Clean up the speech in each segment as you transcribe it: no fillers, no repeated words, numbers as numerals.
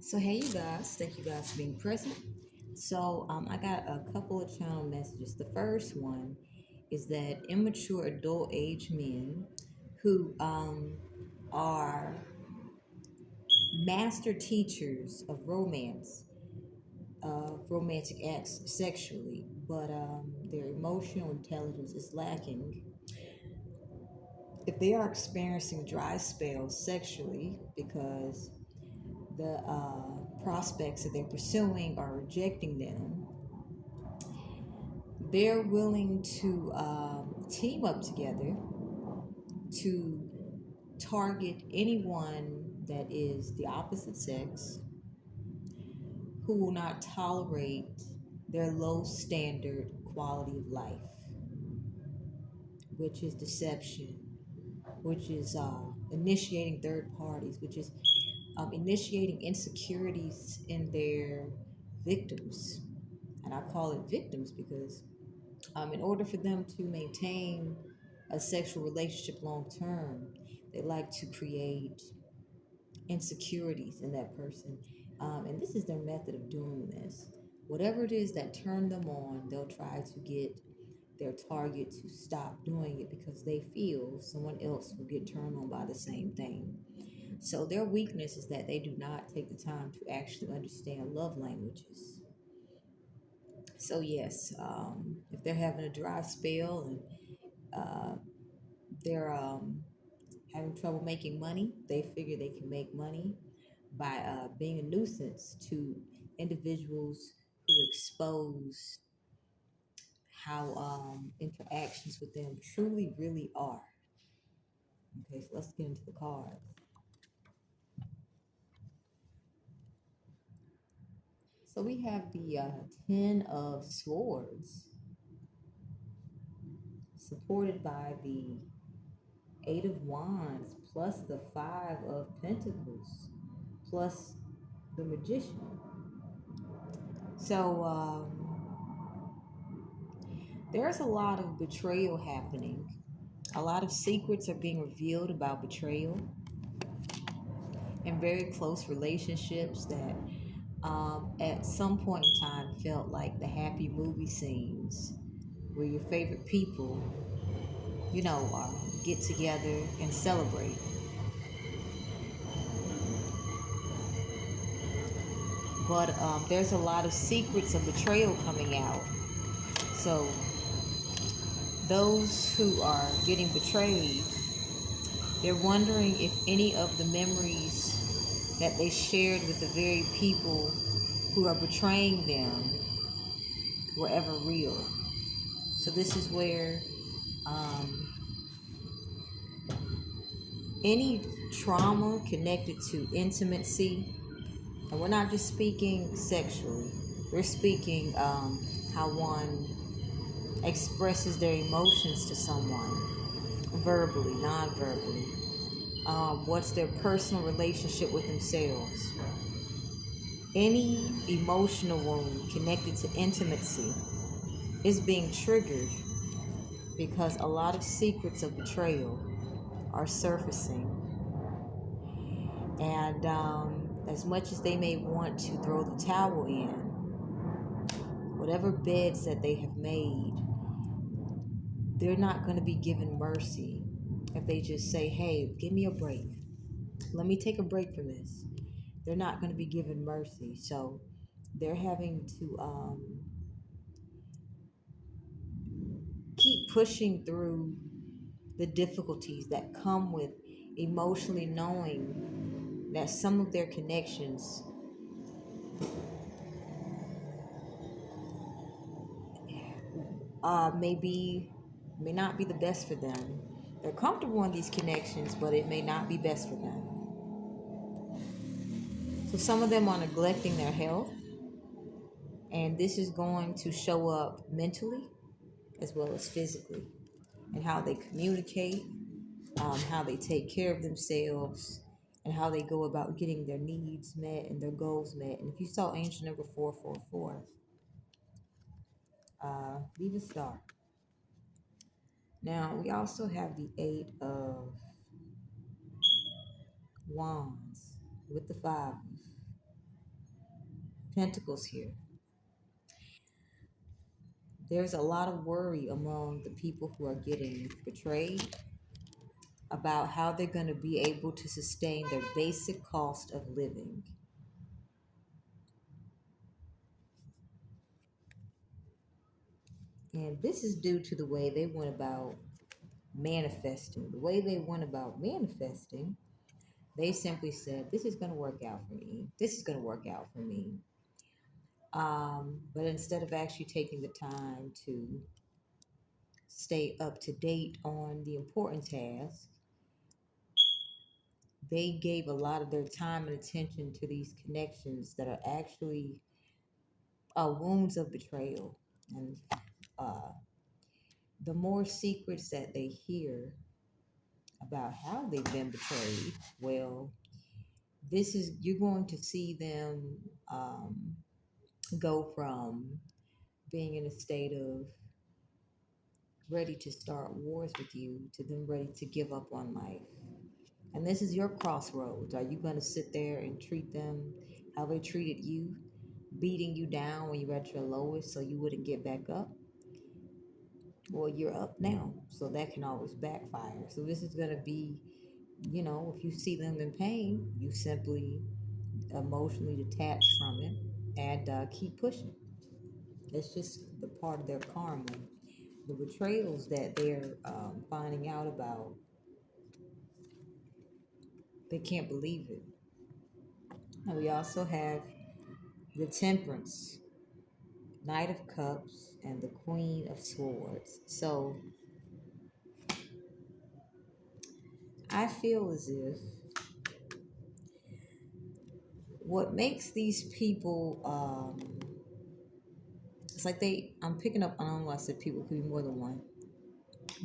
So hey you guys, thank you guys for being present. I got a couple of channel messages. The first one is that immature adult age men who are master teachers of romantic acts sexually, but their emotional intelligence is lacking. If they are experiencing dry spells sexually because the prospects that they're pursuing are rejecting them, they're willing to team up together to target anyone that is the opposite sex who will not tolerate their low standard quality of life, which is deception, which is initiating third parties, which is initiating insecurities in their victims. And I call it victims because in order for them to maintain a sexual relationship long term, they like to create insecurities in that person. And this is their method of doing this. Whatever it is that turned them on, they'll try to get their target to stop doing it because they feel someone else will get turned on by the same thing. So their weakness is that they do not take the time to actually understand love languages. So yes, if they're having a dry spell and uh, they're having trouble making money, they figure they can make money by being a nuisance to individuals who expose how interactions with them truly, really are. Okay, so let's get into the cards. So we have the Ten of Swords, supported by the Eight of Wands, plus the Five of Pentacles, plus the Magician. So there's a lot of betrayal happening. A lot of secrets are being revealed about betrayal in very close relationships that at some point in time felt like the happy movie scenes where your favorite people, get together and celebrate. But there's a lot of secrets of betrayal coming out. So those who are getting betrayed, they're wondering if any of the memories that they shared with the very people who are betraying them were ever real. So this is where um, any trauma connected to intimacy, and we're not just speaking sexually, we're speaking how one expresses their emotions to someone, verbally, non-verbally. What's their personal relationship with themselves? Any emotional wound connected to intimacy is being triggered because a lot of secrets of betrayal are surfacing. And as much as they may want to throw the towel in, whatever beds that they have made, they're not going to be given mercy if they just say, hey, give me a break. Let me take a break from this. They're not going to be given mercy. So they're having to keep pushing through the difficulties that come with emotionally knowing that some of their connections may not be the best for them. They're comfortable in these connections, but it may not be best for them. So some of them are neglecting their health, and this is going to show up mentally as well as physically, and how they communicate, how they take care of themselves, and how they go about getting their needs met and their goals met. And if you saw angel number 444, leave a star. Now, we also have the Eight of Wands with the Five. Pentacles here. There's a lot of worry among the people who are getting betrayed about how they're going to be able to sustain their basic cost of living. And this is due to the way they went about manifesting. The way they went about manifesting, they simply said, this is going to work out for me. This is going to work out for me. But instead of actually taking the time to stay up to date on the important tasks, they gave a lot of their time and attention to these connections that are actually wounds of betrayal. And the more secrets that they hear about how they've been betrayed, well, you're going to see them go from being in a state of ready to start wars with you to them ready to give up on life. And this is your crossroads. Are you going to sit there and treat them how they treated you, beating you down when you were at your lowest so you wouldn't get back up? Well, you're up now, so that can always backfire. So this is going to be, if you see them in pain, you simply emotionally detach from it and keep pushing. It's just the part of their karma. The betrayals that they're finding out about, they can't believe it. And we also have the Temperance, Knight of Cups, and the Queen of Swords. So I feel as if what makes these people, it's like I'm picking up, I don't know why I said people, could be more than one,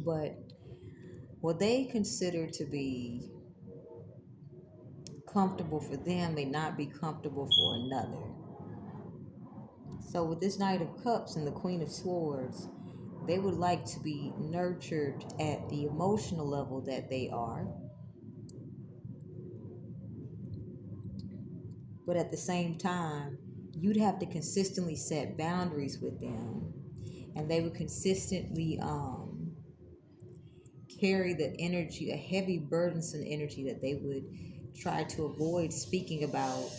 but what they consider to be comfortable for them may not be comfortable for another. So with this Knight of Cups and the Queen of Swords, they would like to be nurtured at the emotional level that they are. But at the same time, you'd have to consistently set boundaries with them. And they would consistently carry the energy, a heavy, burdensome energy that they would try to avoid speaking about,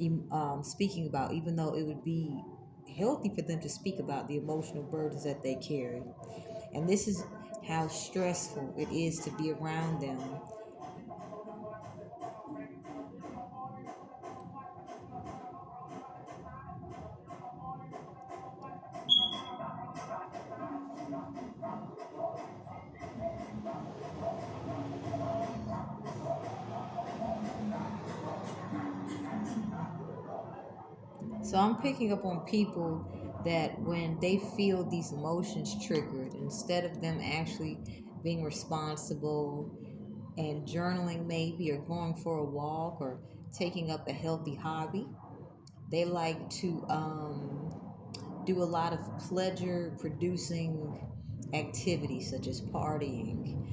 even though it would be healthy for them to speak about the emotional burdens that they carry. And this is how stressful it is to be around them. So I'm picking up on people that when they feel these emotions triggered, instead of them actually being responsible and journaling maybe, or going for a walk, or taking up a healthy hobby, they like to do a lot of pleasure producing activities such as partying,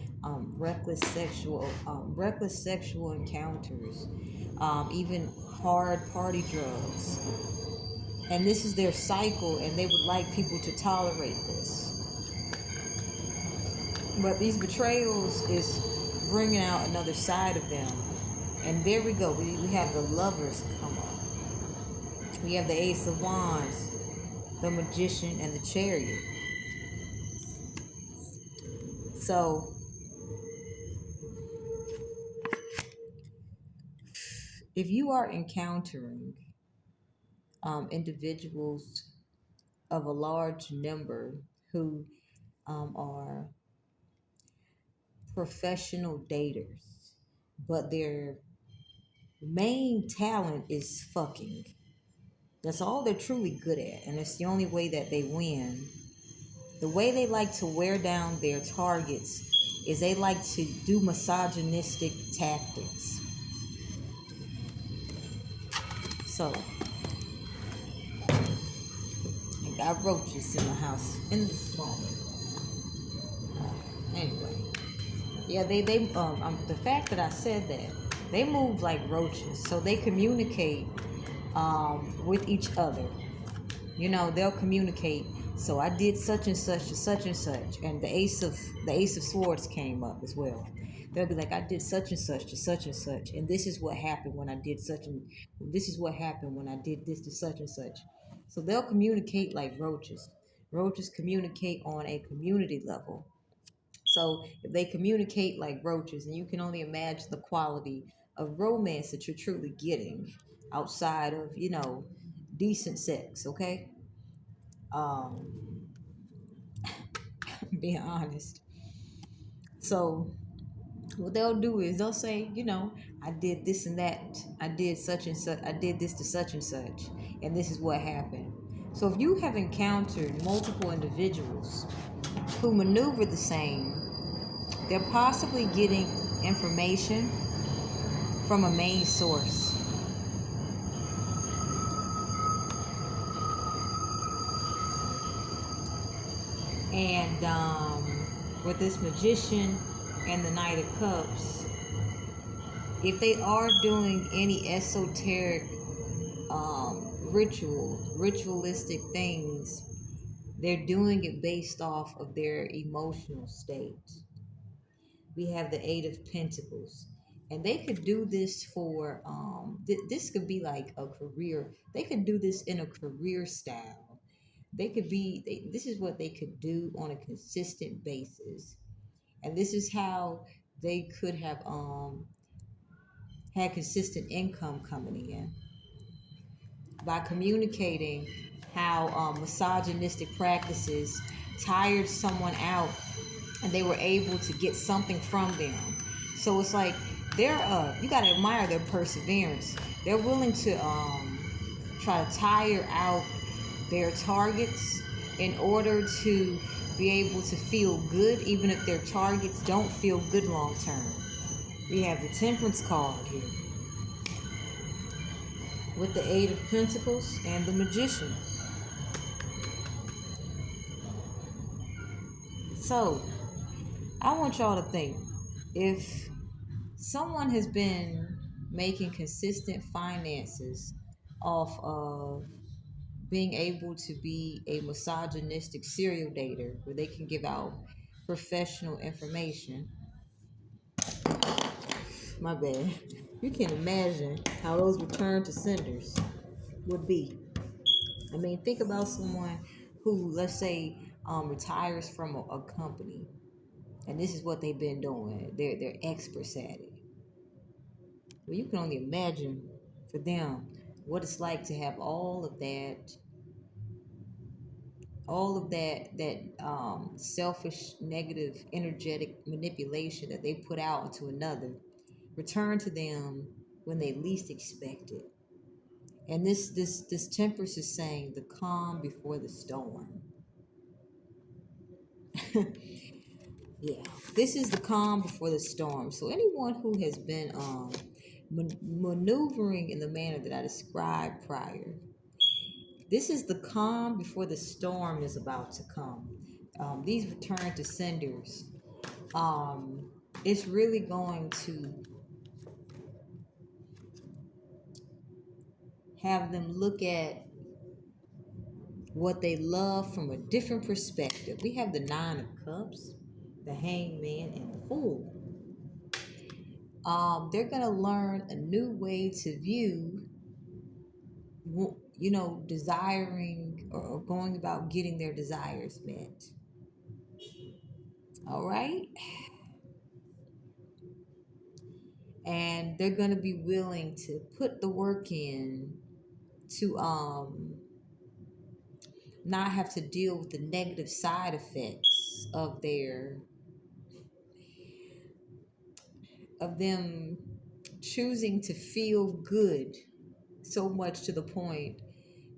reckless sexual encounters, even hard party drugs. And this is their cycle, and they would like people to tolerate this. But these betrayals is bringing out another side of them. And there we go. We have the Lovers come up. We have the Ace of Wands, the Magician, and the Chariot. So if you are encountering individuals of a large number who are professional daters, but their main talent is fucking. That's all they're truly good at, and it's the only way that they win. The way they like to wear down their targets is they like to do misogynistic tactics. So, I got roaches in the house in this moment. Anyway, yeah, the fact that I said that, they move like roaches, so they communicate with each other. They'll communicate. So I did such and such to such and such, and the ace of swords came up as well. They'll be like, I did such and such to such and such, and this is what happened when I did such and this is what happened when I did this to such and such. So they'll communicate like roaches. Roaches communicate on a community level. So if they communicate like roaches, and you can only imagine the quality of romance that you're truly getting outside of, decent sex, okay? Um, being honest. So what they'll do is they'll say, I did this and that. I did such and such. I did this to such and such. And this is what happened. So if you have encountered multiple individuals who maneuver the same, they're possibly getting information from a main source. And with this magician and the Knight of Cups, if they are doing any esoteric ritualistic things, they're doing it based off of their emotional state. We have the Eight of Pentacles. And they could do this for, this could be like a career. They could do this in a career style. This is what they could do on a consistent basis. And this is how they could have had consistent income coming in by communicating how misogynistic practices tired someone out and they were able to get something from them. So it's like you got to admire their perseverance. They're willing to try to tire out their targets in order to be able to feel good, even if their targets don't feel good long term. We have the Temperance card here with the Eight of Pentacles and the Magician. So, I want y'all to think, if someone has been making consistent finances off of being able to be a misogynistic serial dater where they can give out professional information, my bad, you can imagine how those return to senders would be. I mean, think about someone who, let's say, retires from a company, and this is what they've been doing. They're experts at it. Well, you can only imagine for them what it's like to have all of that selfish, negative, energetic manipulation that they put out into another return to them when they least expect it. And this Temperance is saying the calm before the storm. Yeah, this is the calm before the storm. So anyone who has been maneuvering in the manner that I described prior, this is the calm before the storm is about to come. These return to senders, it's really going to have them look at what they love from a different perspective. We have the Nine of Cups, the Hangman, and the Fool. They're going to learn a new way to view, desiring or going about getting their desires met. All right? And they're going to be willing to put the work in to not have to deal with the negative side effects of them choosing to feel good so much to the point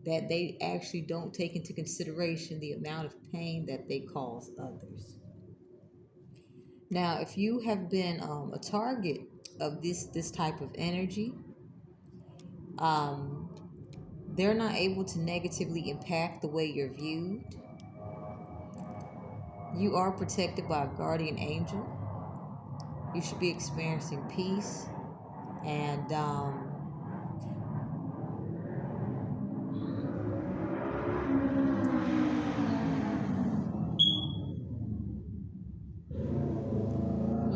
that they actually don't take into consideration the amount of pain that they cause others. Now, if you have been a target of this type of energy, they're not able to negatively impact the way you're viewed. You are protected by a guardian angel. You should be experiencing peace and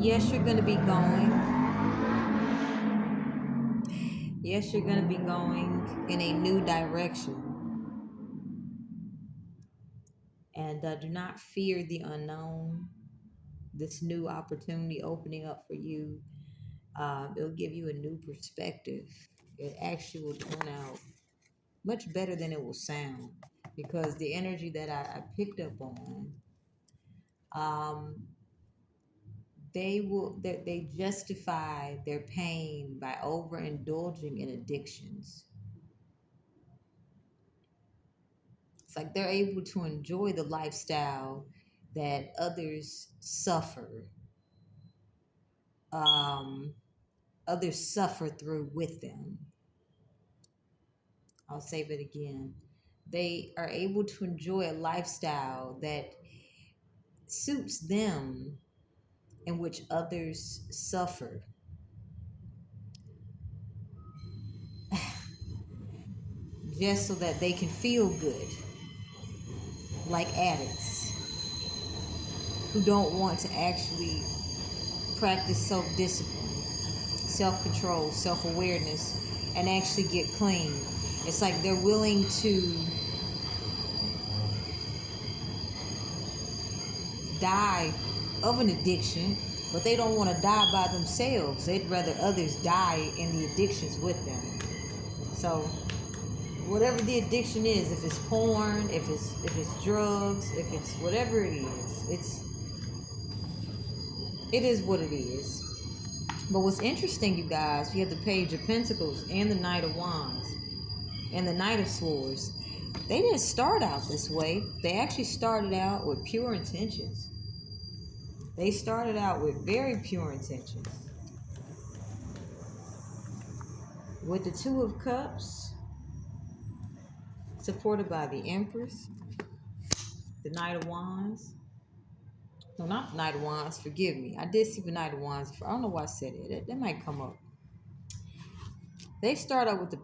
Yes, you're going to be going. Yes, you're going to be going in a new direction. And do not fear the unknown. This new opportunity opening up for you, it'll give you a new perspective. It actually will turn out much better than it will sound, because the energy that I picked up on, um, they justify their pain by overindulging in addictions. It's like they're able to enjoy the lifestyle that others suffer. Um, Others suffer through with them. I'll say it again. They are able to enjoy a lifestyle that suits them, in which others suffer, just so that they can feel good, like addicts who don't want to actually practice self discipline, self control, self awareness, and actually get clean. It's like they're willing to die of an addiction, but they don't want to die by themselves. They'd rather others die in the addictions with them. So whatever the addiction is, if it's porn, if it's drugs, if it's whatever it is, it is what it is. But what's interesting, you guys, we have the Page of Pentacles and the Knight of Wands and the Knight of Swords. They didn't start out this way. They actually started out with pure intentions. They started out with very pure intentions. With the Two of Cups, supported by the Empress, the Knight of Wands. No, not the Knight of Wands, forgive me. I did see the Knight of Wands. I don't know why I said it. That might come up. They start out with the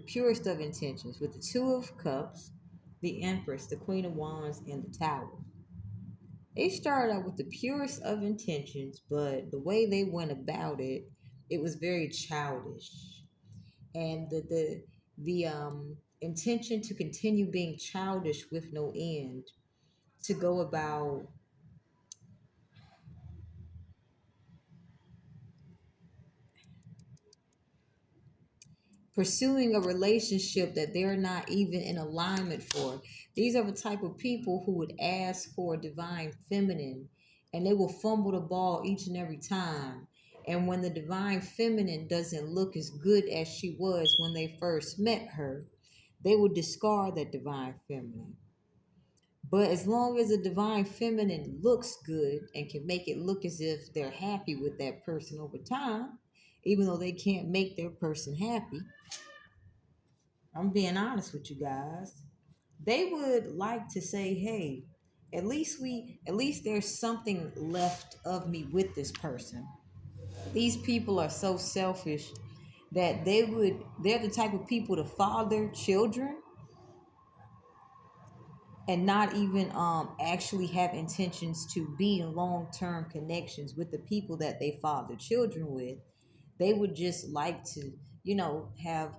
purest of intentions, with the Two of Cups, the Empress, the Queen of Wands, and the Tower. They started out with the purest of intentions, but the way they went about it, it was very childish. And the intention to continue being childish with no end, to go about pursuing a relationship that they're not even in alignment for. These are the type of people who would ask for a divine feminine, and they will fumble the ball each and every time. And when the divine feminine doesn't look as good as she was when they first met her, they will discard that divine feminine. But as long as a divine feminine looks good and can make it look as if they're happy with that person over time, even though they can't make their person happy, I'm being honest with you guys, they would like to say, hey, at least there's something left of me with this person. These people are so selfish that they're the type of people to father children and not even actually have intentions to be in long-term connections with the people that they father children with. They would just like to, have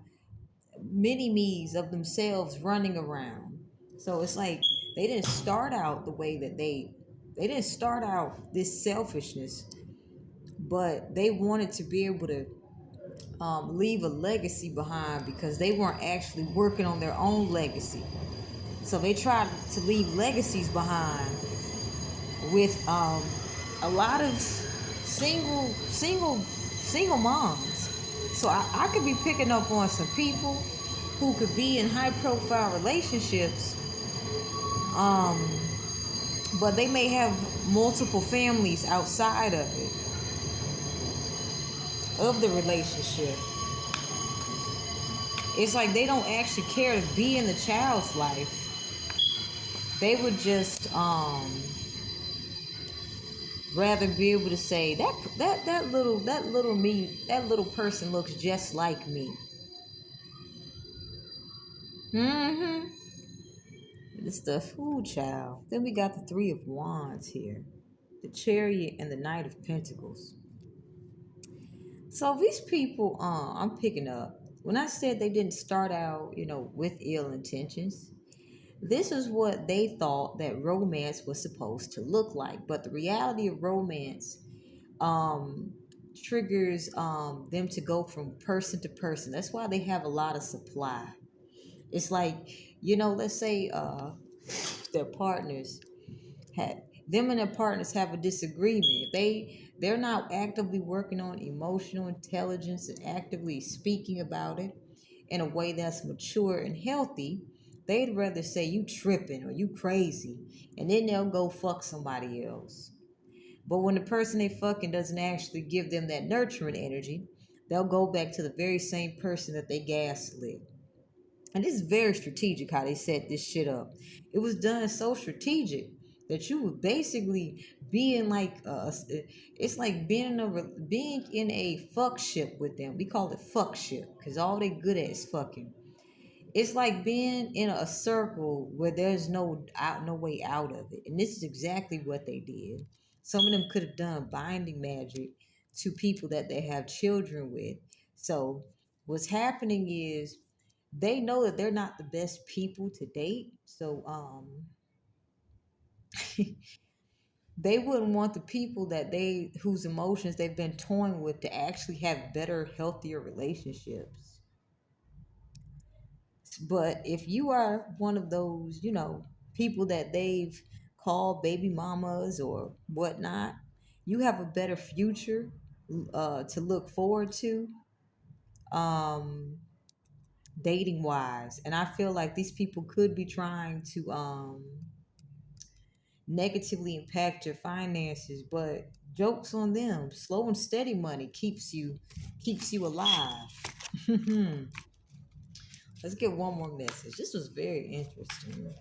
mini me's of themselves running around. So it's like they didn't start out the way that they didn't start out this selfishness, but they wanted to be able to leave a legacy behind, because they weren't actually working on their own legacy. So they tried to leave legacies behind with a lot of single moms. So I could be picking up on some people who could be in high profile relationships, um, but they may have multiple families outside of it, of the relationship. It's like they don't actually care to be in the child's life. They would just rather be able to say that little person looks just like me. It's the food child. Then we got the Three of Wands here. the Chariot, and the Knight of Pentacles. So these people, I'm picking up. When I said they didn't start out, with ill intentions, this is what they thought that romance was supposed to look like. But the reality of romance um, triggers them to go from person to person. That's why they have a lot of supply. It's like, let's say their partners had them and their partners have a disagreement. They're not actively working on emotional intelligence and actively speaking about it in a way that's mature and healthy. They'd rather say you tripping or you crazy, and then they'll go fuck somebody else. But when the person they fucking doesn't actually give them that nurturing energy, they'll go back to the very same person that they gaslit. And it's very strategic how they set this shit up. It was done so strategic that you would basically be in like it's like being in a fuck ship with them. We call it fuck ship because all they good at is fucking. It's like being in a circle where there's no way out of it. And this is exactly what they did. Some of them could have done binding magic to people that they have children with. So what's happening is they know that they're not the best people to date. So they wouldn't want the people that they whose emotions they've been toying with to actually have better, healthier relationships. But if you are one of those, people that they've called baby mamas or whatnot, you have a better future to look forward to, um, dating wise. And I feel like these people could be trying to negatively impact your finances, but jokes on them. Slow and steady money keeps you alive. Let's get one more message. This was very interesting.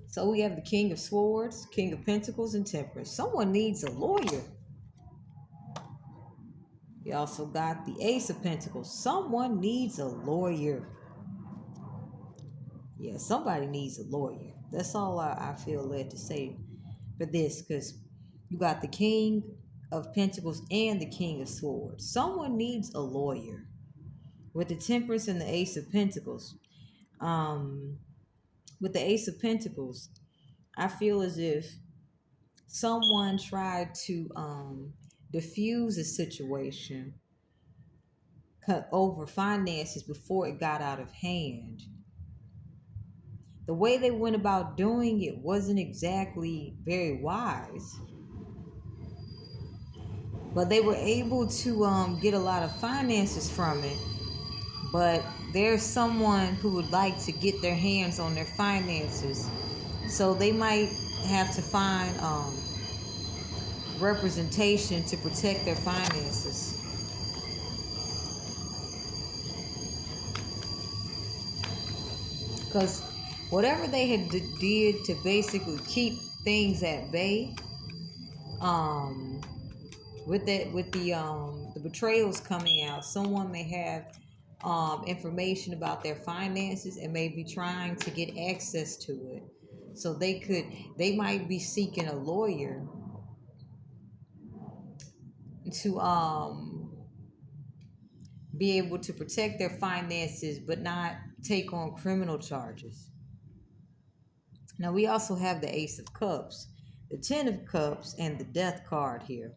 So we have the King of Swords, King of Pentacles, and Temperance. Someone needs a lawyer. We also got the Ace of Pentacles. Someone needs a lawyer. Yeah, somebody needs a lawyer. That's all I feel led to say for this, because you got the King of Pentacles and the King of Swords. Someone needs a lawyer. With the Temperance and the Ace of Pentacles. Um, with the Ace of Pentacles, I feel as if someone tried to diffuse a situation over finances before it got out of hand. The way they went about doing it wasn't exactly very wise, but they were able to get a lot of finances from it. But there's someone who would like to get their hands on their finances, so they might have to find representation to protect their finances. Because whatever they had did to basically keep things at bay, um, with the betrayals coming out, someone may have information about their finances and may be trying to get access to it. So they might be seeking a lawyer to be able to protect their finances, but not take on criminal charges. Now we also have the Ace of Cups, the Ten of Cups, and the Death card here.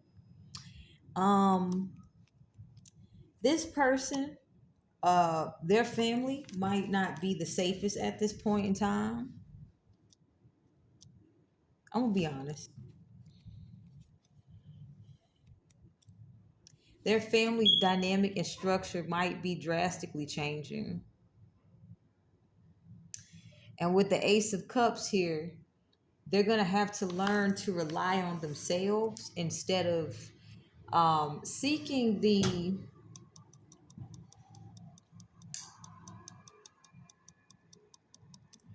Um, this person, their family might not be the safest at this point in time. I'm gonna be honest. Their family dynamic and structure might be drastically changing. And with the Ace of Cups here, they're gonna have to learn to rely on themselves instead of seeking the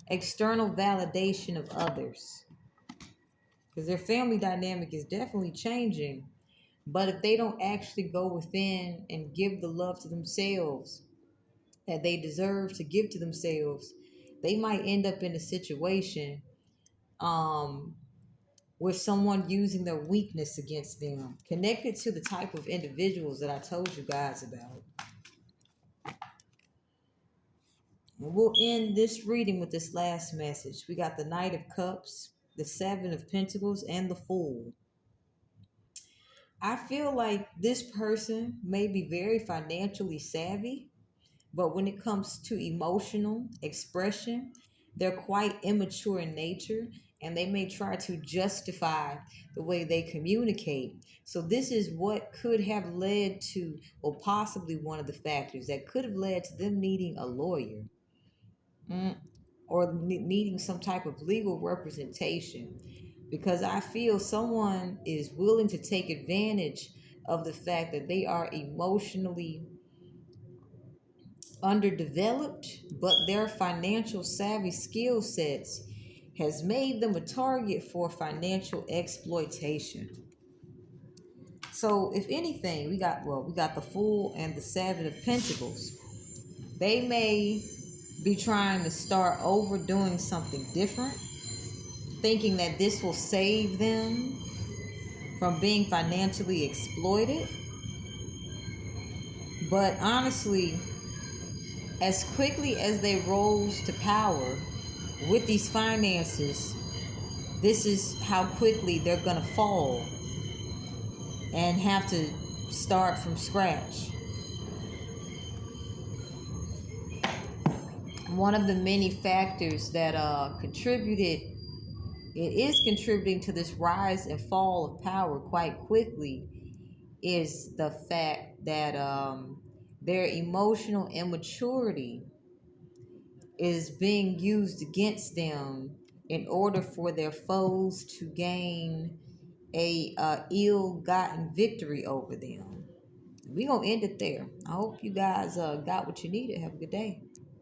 external validation of others, because their family dynamic is definitely changing. But if they don't actually go within and give the love to themselves that they deserve to give to themselves, they might end up in a situation um, with someone using their weakness against them, connected to the type of individuals that I told you guys about. And we'll end this reading with this last message. We got the Knight of Cups, the Seven of Pentacles, and the Fool. I feel like this person may be very financially savvy, but when it comes to emotional expression, they're quite immature in nature, and they may try to justify the way they communicate. So, this is what could have led to, or possibly one of the factors that could have led to them needing a lawyer, or needing some type of legal representation. Because I feel someone is willing to take advantage of the fact that they are emotionally underdeveloped, but their financial savvy skill sets has made them a target for financial exploitation. So if anything, we got the Fool and the Seven of Pentacles. They may be trying to start overdoing something different, thinking that this will save them from being financially exploited. But honestly, as quickly as they rose to power with these finances, this is how quickly they're going to fall and have to start from scratch. One of the many factors that is contributing to this rise and fall of power quite quickly, is the fact that their emotional immaturity is being used against them in order for their foes to gain a ill-gotten victory over them. We're gonna end it there. I hope you guys got what you needed. Have a good day.